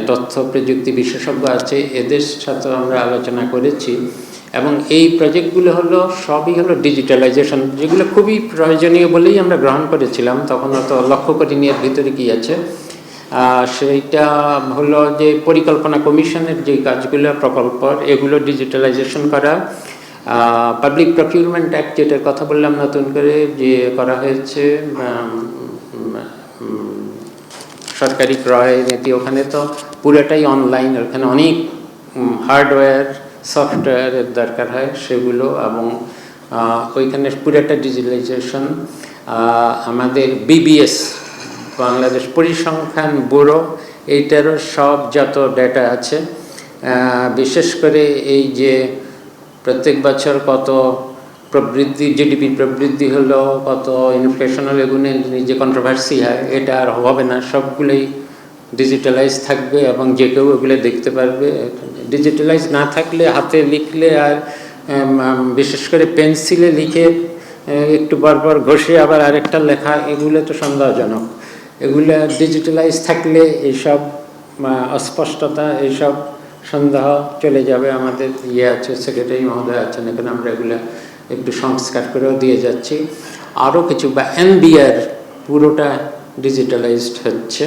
তথ্য প্রযুক্তি বিশেষজ্ঞ আছে, এদের সাথে আমরা আলোচনা করেছি। এবং এই প্রজেক্টগুলো সবই হলো ডিজিটালাইজেশন, যেগুলো খুবই প্রয়োজনীয় বলেই আমরা গ্রহণ করেছিলাম। তখন তো লক্ষ্য করিনি এর ভিতরে কী আছে। সেইটা হলো যে পরিকল্পনা কমিশনের যে কাজগুলো, প্রকল্প, এগুলো ডিজিটালাইজেশন করা। পাবলিক প্রকিউরমেন্ট অ্যাক্ট, যেটার কথা বললাম নতুন করে যে করা হয়েছে, সরকারি ক্রয় নীতি, ওখানে তো পুরোটাই অনলাইন, ওখানে অনেক হার্ডওয়্যার সফটওয়্যারের দরকার হয় সেগুলো, এবং ওইখানে পুরোটা ডিজিটালাইজেশন। আমাদের বিবিএস, বাংলাদেশ পরিসংখ্যান ব্যুরো, এইটারও সব যত ডেটা আছে, বিশেষ করে এই যে প্রত্যেক বছর কত প্রবৃদ্ধি, জিডিপি প্রবৃদ্ধি হলো, কত ইনফ্লেশন হলো, এগুলো যে কন্ট্রোভার্সি হয়, এটা আর হবে না, সবগুলোই ডিজিটালাইজ থাকবে এবং যে কেউ এগুলো দেখতে পারবে। ডিজিটালাইজ না থাকলে হাতে লিখলে আর বিশেষ করে পেন্সিলে লিখে একটু পরপর ঘষে আবার আরেকটা লেখা, এগুলো তো সন্দেহজনক। এগুলো ডিজিটালাইজ থাকলে এইসব অস্পষ্টতা, এইসব সন্দেহ চলে যাবে। আমাদের আছে, সেক্রেটারি মহোদয় আছেন এখানে, আমরা এগুলো একটু সংস্কার করেও দিয়ে যাচ্ছি। আরও কিছু, বা এনবিআর পুরোটা ডিজিটালাইজড হচ্ছে,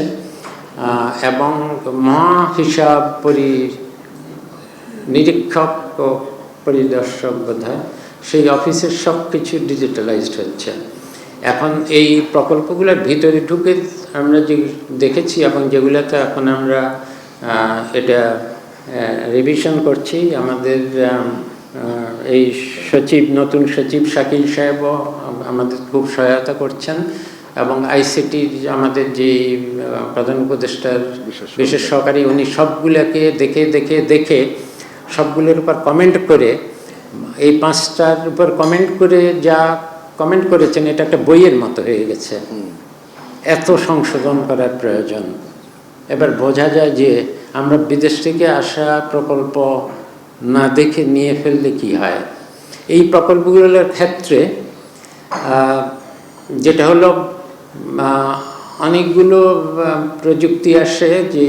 এবং মহাহিসাব নিরীক্ষক ও পরিদর্শক বোধহয়, সেই অফিসের সব কিছু ডিজিটালাইজড হচ্ছে। এখন এই প্রকল্পগুলোর ভিতরে ঢুকে আমরা যে দেখেছি এবং যেগুলোতে এখন আমরা এটা রিভিশন করছি, আমাদের এই সচিব, নতুন সচিব শাকিল সাহেবও আমাদের খুব সহায়তা করছেন, এবং আইসিটি আমাদের যে প্রধান উপদেষ্টার বিশেষ সহকারী, উনি সবগুলোকে দেখে সবগুলোর উপর কমেন্ট করে, এই 5টার উপর কমেন্ট করে যা কমেন্ট করেছেন, এটা একটা বইয়ের মতো হয়ে গেছে। এত সংশোধন করার প্রয়োজন। এবার বোঝা যায় যে আমরা বিদেশ থেকে আসা প্রকল্প না দেখে নিয়ে ফেললে কি হয়। এই প্রকল্পগুলোর ক্ষেত্রে যেটা হলো, অনেকগুলো প্রযুক্তি আসে, যে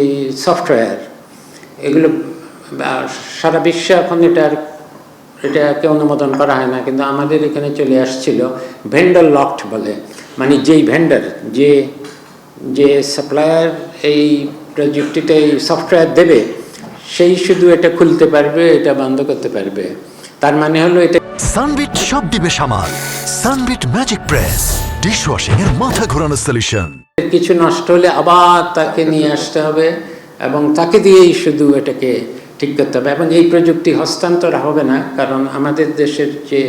সফটওয়্যার, এগুলো সারা বিশ্বে এখন এটাকে অনুমোদন করা হয় না, কিন্তু আমাদের এখানে চলে আসছিল ভেন্ডর লকড বলে, মানে যেই ভেন্ডার, যে সাপ্লায়ার এই প্রযুক্তিতে এই সফটওয়্যার দেবে, সেই শুধু এটা খুলতে পারবে, এটা বন্ধ করতে পারবে। তার মানে হলো এটা সানবিট সব দিবে সামাল। সানবিট ম্যাজিক প্রেস, ডিশওয়াশিং এর মাথা ঘোরানো সলিউশন। কিছু নষ্ট হলে আবার তাকে নিয়ে আসতে হবে এবং তাকে দিয়েই শুধু এটাকে ঠিক করতে হবে, এবং এই প্রযুক্তি হস্তান্তর হবে না, কারণ আমাদের দেশের যে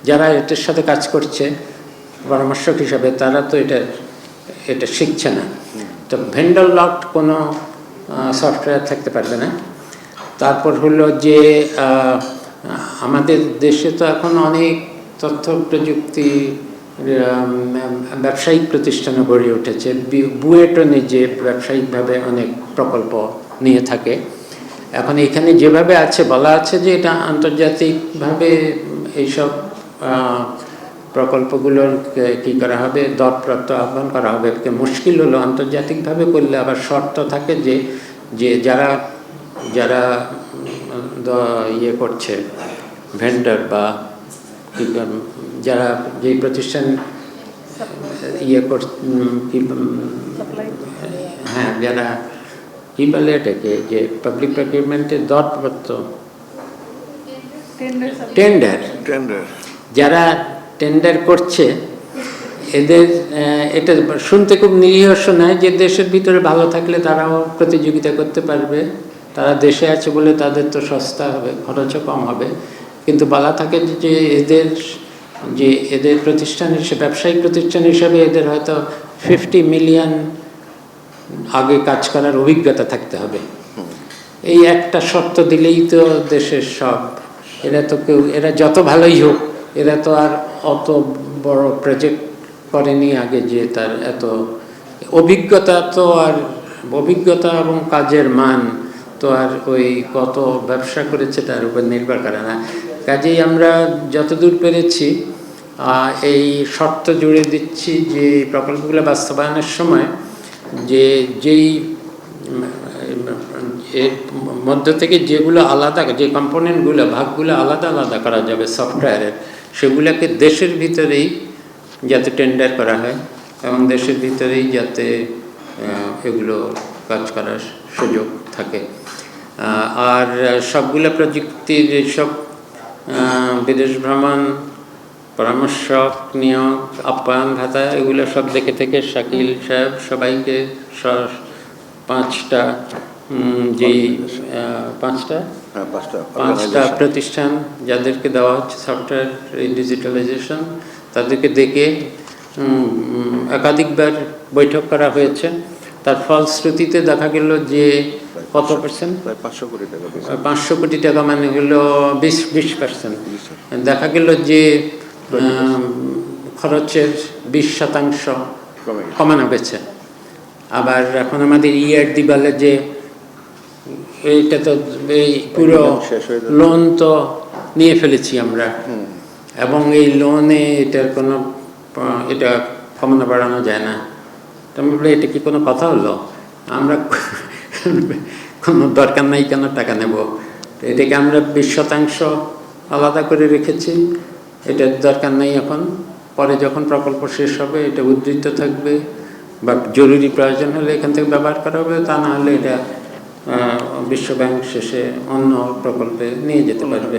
যারা এটার সাথে কাজ করছে পরামর্শক হিসাবে, তারা তো এটা শিখছে না। তো ভেন্ডর লকড কোনো সফটওয়্যার থাকতে পারবে না। তারপর হলো যে আমাদের দেশে তো এখন অনেক তথ্য প্রযুক্তি ব্যবসায়িক প্রতিষ্ঠানে গড়ে উঠেছে। বুয়েটও নিজে ব্যবসায়িকভাবে অনেক প্রকল্প নিয়ে থাকে। এখন এখানে যেভাবে আছে, বলা আছে যে এটা আন্তর্জাতিকভাবে এইসব প্রকল্পগুলোর কী করা হবে, দরপ্রাপ্ত আহ্বান করা হবে। মুশকিল হলো আন্তর্জাতিকভাবে করলে আবার শর্ত থাকে যে যারা ইয়ে করছে, ভেন্ডার বা যারা যেই প্রতিষ্ঠান হ্যাঁ, যারা কী বলে এটাকে, যে পাবলিক প্রকিউরমেন্টের দরপ্রাপ্ত টেন্ডার, যারা টেন্ডার করছে, এদের এটা শুনতে খুব নিরীহ শোনায়, যে দেশের ভিতরে ভালো থাকলে তারাও প্রতিযোগিতা করতে পারবে, তারা দেশে আছে বলে তাদের তো সস্তা হবে, খরচও কম হবে। কিন্তু বলা থাকে যে এদের প্রতিষ্ঠান হিসেবে, ব্যবসায়িক প্রতিষ্ঠান হিসেবে এদের হয়তো 50 মিলিয়ন আগে কাজ করার অভিজ্ঞতা থাকতে হবে। এই একটা শর্ত দিলেই তো দেশের সব, এরা যত ভালোই হোক, এরা তো আর অত বড় প্রজেক্ট করেনি আগে, যে তার এত অভিজ্ঞতা এবং কাজের মান তো আর ওই কত ব্যবসা করেছে তার উপর নির্ভর করে না। কাজেই আমরা যতদূর পেরেছি এই শর্ত জুড়ে দিচ্ছি যে প্রকল্পগুলো বাস্তবায়নের সময় যেই এর মধ্য থেকে যেগুলো আলাদা, যে কম্পোনেন্টগুলো, ভাগগুলো আলাদা আলাদা করা যাবে সফটওয়্যারের, সেগুলোকে দেশের ভিতরেই যাতে টেন্ডার করা হয় এবং দেশের ভিতরেই যাতে এগুলো কাজ করার সুযোগ থাকে। আর সবগুলো প্রযুক্তির এইসব বিদেশ ভ্রমণ, পরামর্শক নিয়োগ, আপ্যায়ন ভাতা, এগুলো সব দেখে থেকে শাকিল সাহেব সবাইকে 5টা যেই 5টা প্রতিষ্ঠান যাদেরকে দেওয়া হচ্ছে সফটওয়্যার ডিজিটালাইজেশন, তাদেরকে ডেকে একাধিকবার বৈঠক করা হয়েছে। তার ফলশ্রুতিতে দেখা গেল যে কত পার্সেন্ট, 500 কোটি টাকা, মানে হলো 20%। দেখা গেল যে খরচের 20% কমানো গেছে। আবার এখন আমাদের ERD বলে যে এইটা তো এই পুরো লোন তো নিয়ে ফেলেছি আমরা, এবং এই লোনে এটার কোনো এটা কমানো বাড়ানো যায় না। তো আমি বলি এটা কি কোনো কথা হলো? আমরা কোনো দরকার নাই কেন টাকা নেব? এটাকে আমরা 20% আলাদা করে রেখেছি, এটার দরকার নেই এখন। পরে যখন প্রকল্প শেষ হবে এটা উদ্ধৃত থাকবে, বা জরুরি প্রয়োজন হলে এখান থেকে ব্যবহার করা হবে, তা না হলে এটা বিশ্বব্যাংক শেষে অন্য প্রকল্পে নিয়ে যেতে পারবে।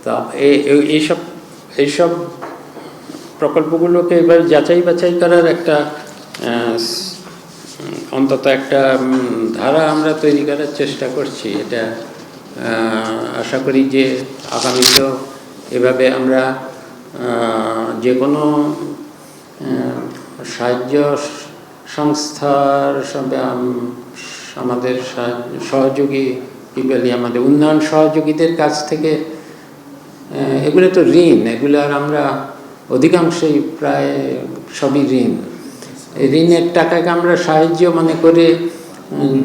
তা এইসব প্রকল্পগুলোকে এবার যাচাই বাছাই করার একটা অন্তত একটা ধারা আমরা তৈরি করার চেষ্টা করছি। এটা আশা করি যে আগামীতেও এভাবে আমরা যে কোনো সাহায্য সংস্থার সঙ্গে আমাদের সহযোগী কী বলি, আমাদের উন্নয়ন সহযোগীদের কাছ থেকে, এগুলো তো ঋণ, এগুলো আর আমরা অধিকাংশই প্রায় সবই ঋণ। এই ঋণের টাকাকে আমরা সাহায্য মনে করে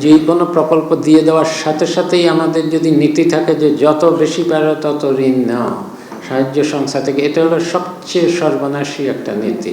যে কোনো প্রকল্প দিয়ে দেওয়ার সাথে সাথেই আমাদের যদি নীতি থাকে যে যত বেশি পারো তত ঋণ নাও সাহায্য সংস্থা থেকে, এটা হলো সবচেয়ে সর্বনাশী একটা নীতি।